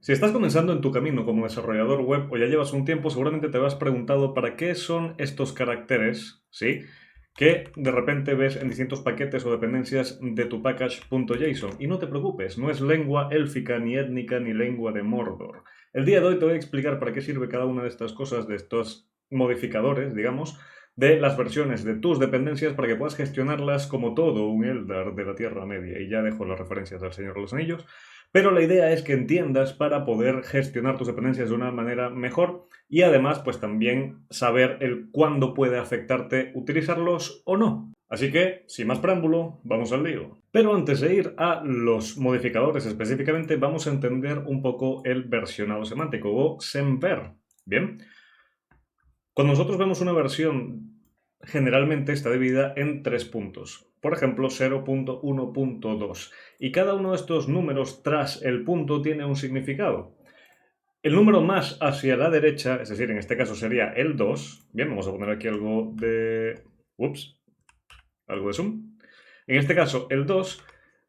Si estás comenzando en tu camino como desarrollador web o ya llevas un tiempo, seguramente te habrás preguntado para qué son estos caracteres, ¿sí? Que de repente ves en distintos paquetes o dependencias de tu package.json. Y no te preocupes, no es lengua élfica, ni étnica, ni lengua de Mordor. El día de hoy te voy a explicar para qué sirve cada una de estas cosas, de estos modificadores, digamos, de las versiones de tus dependencias para que puedas gestionarlas como todo un Eldar de la Tierra Media. Y ya dejo las referencias del Señor de los Anillos. Pero la idea es que entiendas para poder gestionar tus dependencias de una manera mejor y además pues también saber el cuándo puede afectarte utilizarlos o no. Así que, sin más preámbulo, vamos al lío. Pero antes de ir a los modificadores específicamente, vamos a entender un poco el versionado semántico o semver. Bien, cuando nosotros vemos una versión, generalmente está dividida en tres puntos. Por ejemplo, 0.1.2. Y cada uno de estos números tras el punto tiene un significado. El número más hacia la derecha, es decir, en este caso sería el 2. Bien, vamos a poner aquí algo de... Ups, algo de zoom. En este caso, el 2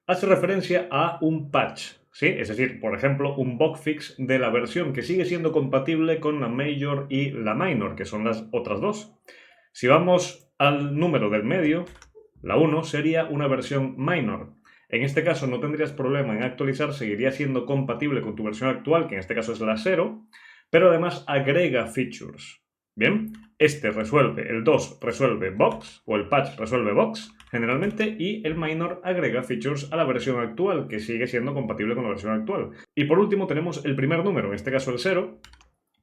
hace referencia a un patch, ¿sí? Es decir, por ejemplo, un bugfix de la versión que sigue siendo compatible con la Major y la Minor, que son las otras dos. Si vamos al número del medio, la 1 sería una versión Minor. En este caso no tendrías problema en actualizar, seguiría siendo compatible con tu versión actual, que en este caso es la 0, pero además agrega features. Bien, este resuelve, el 2 resuelve bugs, o el patch resuelve bugs, generalmente, y el minor agrega features a la versión actual, que sigue siendo compatible con la versión actual. Y por último tenemos el primer número, en este caso el 0,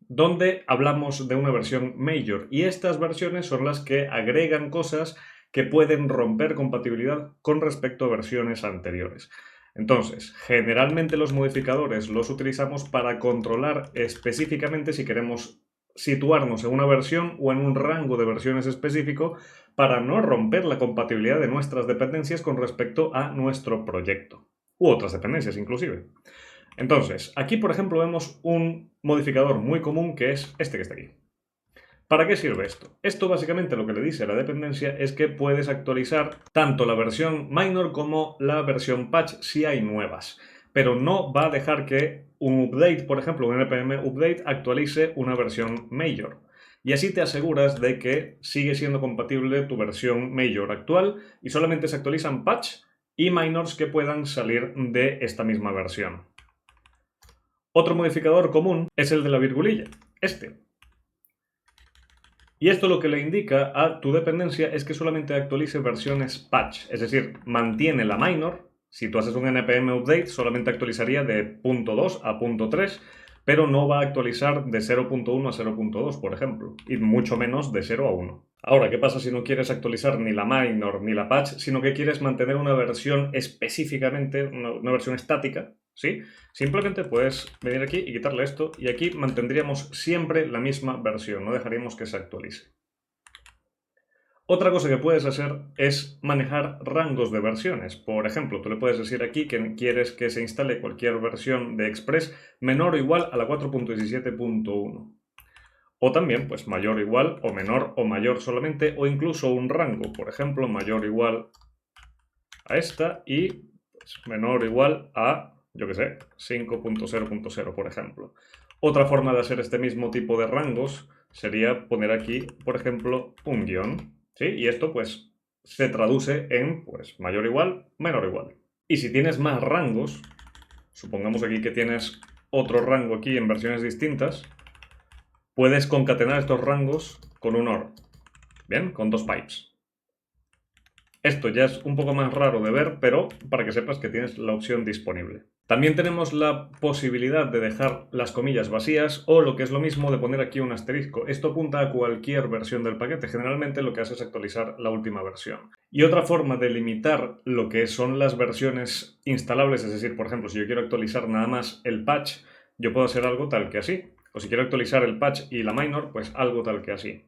donde hablamos de una versión major, y estas versiones son las que agregan cosas que pueden romper compatibilidad con respecto a versiones anteriores. Entonces, generalmente los modificadores los utilizamos para controlar específicamente si queremos situarnos en una versión o en un rango de versiones específico para no romper la compatibilidad de nuestras dependencias con respecto a nuestro proyecto, u otras dependencias inclusive. Entonces, aquí por ejemplo vemos un modificador muy común que es este que está aquí. ¿Para qué sirve esto? Esto básicamente lo que le dice a la dependencia es que puedes actualizar tanto la versión minor como la versión patch si hay nuevas, pero no va a dejar que un update, por ejemplo, un npm update actualice una versión major. Y así te aseguras de que sigue siendo compatible tu versión major actual y solamente se actualizan patch y minors que puedan salir de esta misma versión. Otro modificador común es el de la virgulilla, este. Y esto lo que le indica a tu dependencia es que solamente actualice versiones patch, es decir, mantiene la minor. Si tú haces un npm update, solamente actualizaría de 0.2 a 0.3, pero no va a actualizar de 0.1 a 0.2, por ejemplo, y mucho menos de 0 a 1. Ahora, ¿qué pasa si no quieres actualizar ni la minor ni la patch, sino que quieres mantener una versión específicamente, una versión estática? ¿Sí? Simplemente puedes venir aquí y quitarle esto y aquí mantendríamos siempre la misma versión, no dejaríamos que se actualice. Otra cosa que puedes hacer es manejar rangos de versiones. Por ejemplo, tú le puedes decir aquí que quieres que se instale cualquier versión de Express menor o igual a la 4.17.1. O también, pues mayor o igual, o menor o mayor solamente, o incluso un rango. Por ejemplo, mayor o igual a esta y pues, menor o igual a, yo que sé, 5.0.0, por ejemplo. Otra forma de hacer este mismo tipo de rangos sería poner aquí, por ejemplo, un guión, ¿sí? Y esto pues se traduce en pues mayor o igual, menor o igual. Y si tienes más rangos, supongamos aquí que tienes otro rango aquí en versiones distintas, puedes concatenar estos rangos con un OR, ¿bien? Con dos pipes. Esto ya es un poco más raro de ver, pero para que sepas que tienes la opción disponible. También tenemos la posibilidad de dejar las comillas vacías o lo que es lo mismo de poner aquí un asterisco. Esto apunta a cualquier versión del paquete. Generalmente lo que hace es actualizar la última versión. Y otra forma de limitar lo que son las versiones instalables, es decir, por ejemplo, si yo quiero actualizar nada más el patch, yo puedo hacer algo tal que así. O si quiero actualizar el patch y la minor, pues algo tal que así.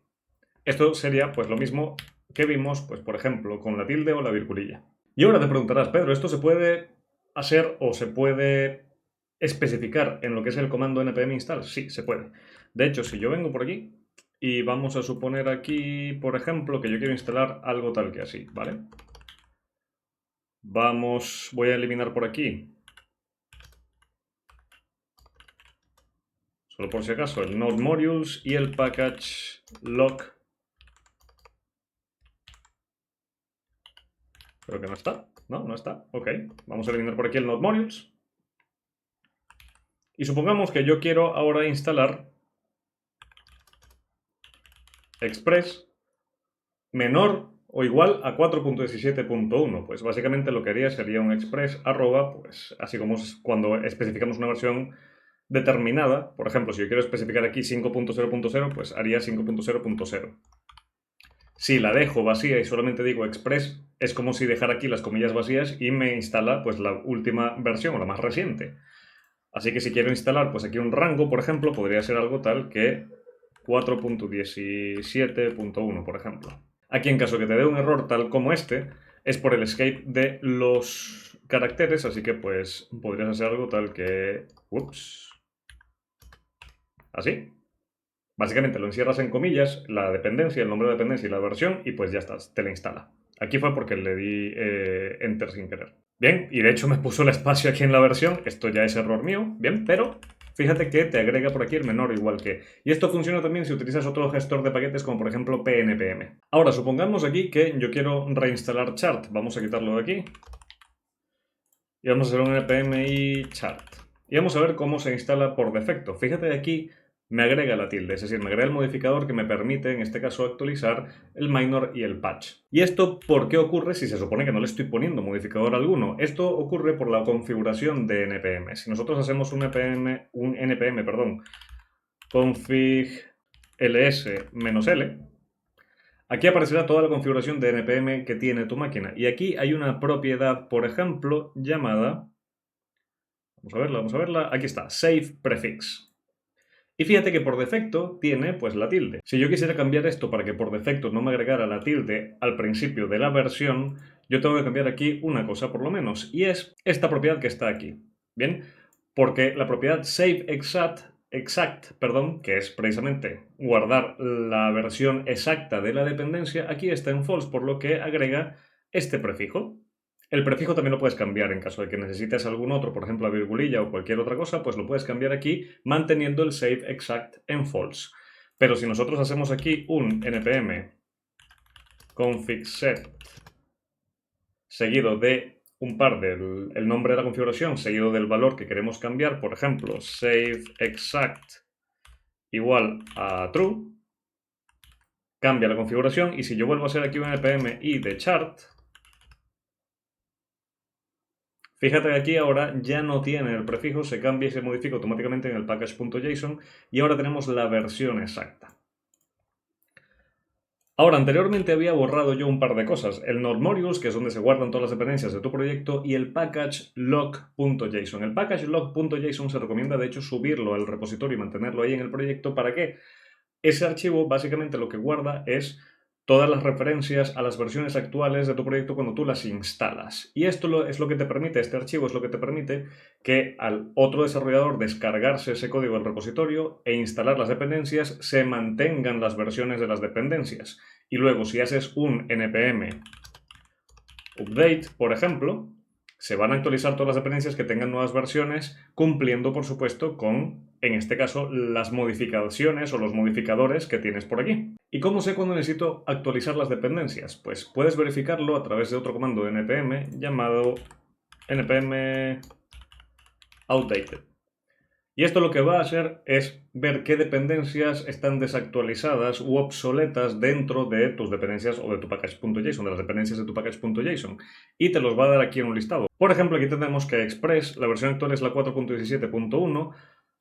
Esto sería pues lo mismo que vimos, pues por ejemplo, con la tilde o la virgulilla. Y ahora te preguntarás, Pedro, ¿esto se puede hacer o se puede especificar en lo que es el comando npm install? Sí, se puede. De hecho, si yo vengo por aquí y vamos a suponer aquí, por ejemplo, que yo quiero instalar algo tal que así, ¿vale? Voy a eliminar por aquí solo por si acaso, el node modules y el package lock. Creo que no está. No, no está. Ok, vamos a eliminar por aquí el node modules. Y supongamos que yo quiero ahora instalar Express menor o igual a 4.17.1. Pues básicamente lo que haría sería un express arroba, pues así como cuando especificamos una versión determinada. Por ejemplo, si yo quiero especificar aquí 5.0.0, pues haría 5.0.0. Si la dejo vacía y solamente digo express, es como si dejara aquí las comillas vacías y me instala pues la última versión o la más reciente. Así que si quiero instalar pues aquí un rango, por ejemplo, podría ser algo tal que 4.17.1, por ejemplo. Aquí, en caso que te dé un error tal como este, es por el escape de los caracteres, así que pues podrías hacer algo tal que... Ups. Así. Básicamente lo encierras en comillas, la dependencia, el nombre de dependencia y la versión, y pues ya estás, te la instala. Aquí fue porque le di Enter sin querer. Bien, y de hecho me puso el espacio aquí en la versión, esto ya es error mío, bien, pero fíjate que te agrega por aquí el menor igual que. Y esto funciona también si utilizas otro gestor de paquetes como por ejemplo PNPM. Ahora, supongamos aquí que yo quiero reinstalar chart, vamos a quitarlo de aquí. Y vamos a hacer un npm y chart. Y vamos a ver cómo se instala por defecto. Fíjate de aquí, me agrega la tilde, es decir, me agrega el modificador que me permite, en este caso, actualizar el minor y el patch. ¿Y esto por qué ocurre si se supone que no le estoy poniendo modificador alguno? Esto ocurre por la configuración de npm. Si nosotros hacemos un npm, config ls-l, aquí aparecerá toda la configuración de npm que tiene tu máquina. Y aquí hay una propiedad, por ejemplo, llamada... Vamos a verla. Aquí está, save prefix. Y fíjate que por defecto tiene pues la tilde. Si yo quisiera cambiar esto para que por defecto no me agregara la tilde al principio de la versión, yo tengo que cambiar aquí una cosa por lo menos, y es esta propiedad que está aquí. Bien, porque la propiedad saveExact, que es precisamente guardar la versión exacta de la dependencia, aquí está en false, por lo que agrega este prefijo. El prefijo también lo puedes cambiar en caso de que necesites algún otro, por ejemplo la virgulilla o cualquier otra cosa, pues lo puedes cambiar aquí manteniendo el saveExact en false. Pero si nosotros hacemos aquí un npm config set seguido de un par del nombre de la configuración seguido del valor que queremos cambiar, por ejemplo saveExact igual a true, cambia la configuración, y si yo vuelvo a hacer aquí un npm y de chart, fíjate que aquí ahora ya no tiene el prefijo, se cambia y se modifica automáticamente en el package.json y ahora tenemos la versión exacta. Ahora, anteriormente había borrado yo un par de cosas, el node modules, que es donde se guardan todas las dependencias de tu proyecto, y el package log.json. El package log.json se recomienda de hecho subirlo al repositorio y mantenerlo ahí en el proyecto para que ese archivo básicamente lo que guarda es todas las referencias a las versiones actuales de tu proyecto cuando tú las instalas. Y esto es lo que te permite, este archivo es lo que te permite que al otro desarrollador descargarse ese código del repositorio e instalar las dependencias, se mantengan las versiones de las dependencias. Y luego, si haces un npm update, por ejemplo, se van a actualizar todas las dependencias que tengan nuevas versiones, cumpliendo, por supuesto, con, en este caso, las modificaciones o los modificadores que tienes por aquí. ¿Y cómo sé cuándo necesito actualizar las dependencias? Pues puedes verificarlo a través de otro comando de npm llamado npm outdated. Y esto lo que va a hacer es ver qué dependencias están desactualizadas u obsoletas dentro de tus dependencias o de tu package.json, de las dependencias de tu package.json, y te los va a dar aquí en un listado. Por ejemplo, aquí tenemos que Express, la versión actual es la 4.17.1,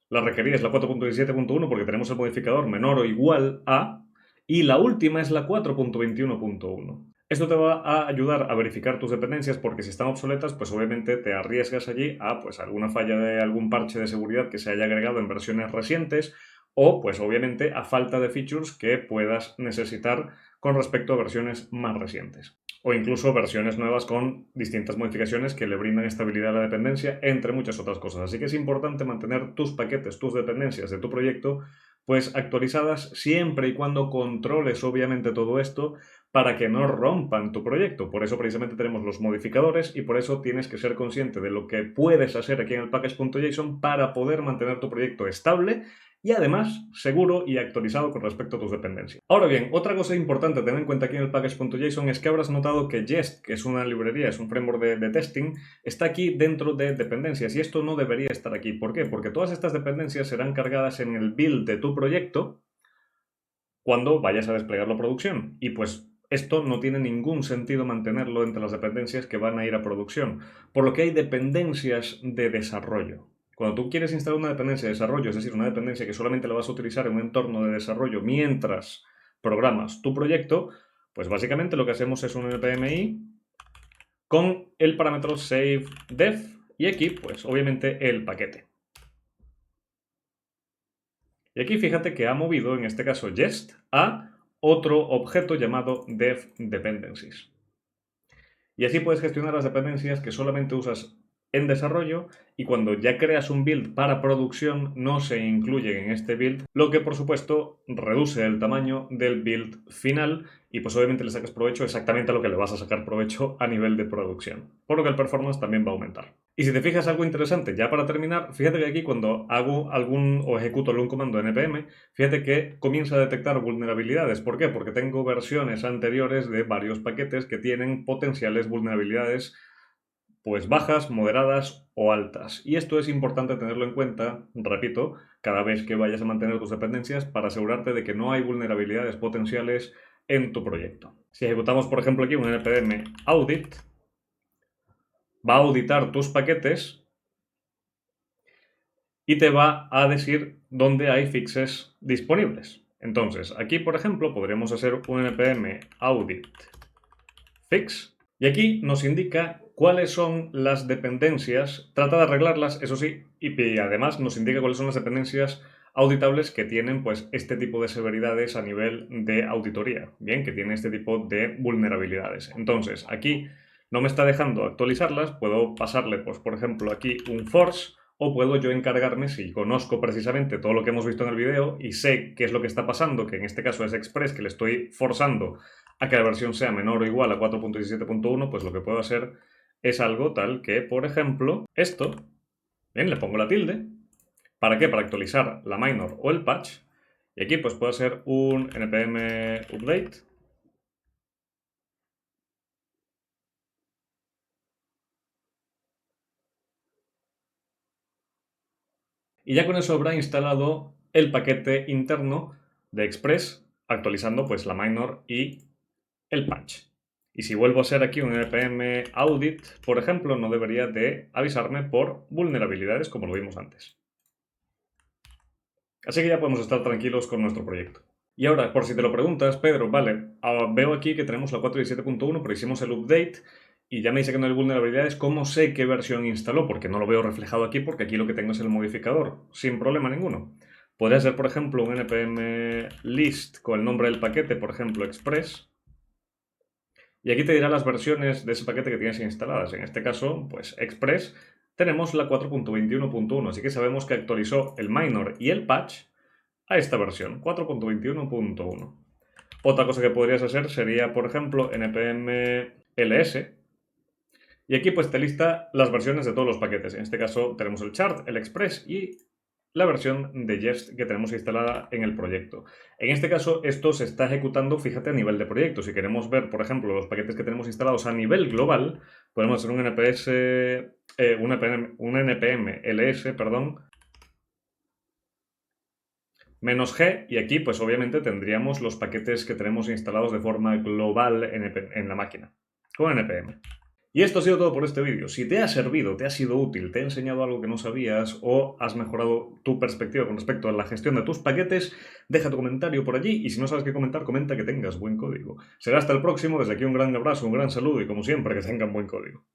la requerida es la 4.17.1 porque tenemos el modificador menor o igual a, y la última es la 4.21.1. Esto te va a ayudar a verificar tus dependencias porque si están obsoletas, pues obviamente te arriesgas allí a pues alguna falla de algún parche de seguridad que se haya agregado en versiones recientes o pues obviamente a falta de features que puedas necesitar con respecto a versiones más recientes. O incluso versiones nuevas con distintas modificaciones que le brindan estabilidad a la dependencia, entre muchas otras cosas. Así que es importante mantener tus paquetes, tus dependencias de tu proyecto, pues actualizadas siempre y cuando controles obviamente todo esto para que no rompan tu proyecto. Por eso precisamente tenemos los modificadores y por eso tienes que ser consciente de lo que puedes hacer aquí en el package.json para poder mantener tu proyecto estable y además seguro y actualizado con respecto a tus dependencias. Ahora bien, otra cosa importante a tener en cuenta aquí en el package.json es que habrás notado que Jest, que es una librería, es un framework de testing, está aquí dentro de dependencias y esto no debería estar aquí. ¿Por qué? Porque todas estas dependencias serán cargadas en el build de tu proyecto cuando vayas a desplegarlo a producción. Y pues esto no tiene ningún sentido mantenerlo entre las dependencias que van a ir a producción, por lo que hay dependencias de desarrollo. Cuando tú quieres instalar una dependencia de desarrollo, es decir, una dependencia que solamente la vas a utilizar en un entorno de desarrollo mientras programas tu proyecto, pues básicamente lo que hacemos es un npmi con el parámetro saveDef y aquí, pues obviamente el paquete. Y aquí fíjate que ha movido, en este caso Jest, a otro objeto llamado devDependencies. Y así puedes gestionar las dependencias que solamente usas en desarrollo y cuando ya creas un build para producción no se incluyen en este build, lo que por supuesto reduce el tamaño del build final y pues obviamente le sacas provecho exactamente a lo que le vas a sacar provecho a nivel de producción, por lo que el performance también va a aumentar. Y si te fijas algo interesante, ya para terminar, fíjate que aquí cuando hago algún o ejecuto algún comando npm, fíjate que comienza a detectar vulnerabilidades. ¿Por qué? Porque tengo versiones anteriores de varios paquetes que tienen potenciales vulnerabilidades pues bajas, moderadas o altas. Y esto es importante tenerlo en cuenta, repito, cada vez que vayas a mantener tus dependencias para asegurarte de que no hay vulnerabilidades potenciales en tu proyecto. Si ejecutamos, por ejemplo, aquí un npm audit, va a auditar tus paquetes y te va a decir dónde hay fixes disponibles. Entonces, aquí, por ejemplo, podríamos hacer un npm audit fix y aquí nos indica cuáles son las dependencias, trata de arreglarlas, eso sí, y además nos indica cuáles son las dependencias auditables que tienen pues este tipo de severidades a nivel de auditoría, bien, que tienen este tipo de vulnerabilidades. Entonces, aquí no me está dejando actualizarlas, puedo pasarle, pues por ejemplo, aquí un force, o puedo yo encargarme, si conozco precisamente todo lo que hemos visto en el video y sé qué es lo que está pasando, que en este caso es Express, que le estoy forzando a que la versión sea menor o igual a 4.17.1, pues lo que puedo hacer es algo tal que, por ejemplo, esto, bien, le pongo la tilde, ¿para qué? Para actualizar la minor o el patch, y aquí pues puedo hacer un npm update, y ya con eso habrá instalado el paquete interno de Express, actualizando pues la minor y el patch. Y si vuelvo a hacer aquí un npm audit, por ejemplo, no debería de avisarme por vulnerabilidades como lo vimos antes. Así que ya podemos estar tranquilos con nuestro proyecto. Y ahora, por si te lo preguntas, Pedro, vale, veo aquí que tenemos la 4.17.1, pero hicimos el update y ya me dice que no hay vulnerabilidades. ¿Cómo sé qué versión instaló? Porque no lo veo reflejado aquí, porque aquí lo que tengo es el modificador, sin problema ninguno. Podría ser, por ejemplo, un npm list con el nombre del paquete, por ejemplo, express. Y aquí te dirá las versiones de ese paquete que tienes instaladas. En este caso, pues express, tenemos la 4.21.1, así que sabemos que actualizó el minor y el patch a esta versión, 4.21.1. Otra cosa que podrías hacer sería, por ejemplo, npm ls, y aquí pues te lista las versiones de todos los paquetes. En este caso tenemos el chart, el express y la versión de Jest que tenemos instalada en el proyecto. En este caso esto se está ejecutando, fíjate, a nivel de proyecto. Si queremos ver, por ejemplo, los paquetes que tenemos instalados a nivel global, podemos hacer un npm ls, perdón, -g, y aquí pues obviamente tendríamos los paquetes que tenemos instalados de forma global en la máquina, con npm. Y esto ha sido todo por este vídeo. Si te ha servido, te ha sido útil, te he enseñado algo que no sabías o has mejorado tu perspectiva con respecto a la gestión de tus paquetes, deja tu comentario por allí y si no sabes qué comentar, comenta que tengas buen código. Será hasta el próximo, desde aquí un gran abrazo, un gran saludo y como siempre que tengan buen código.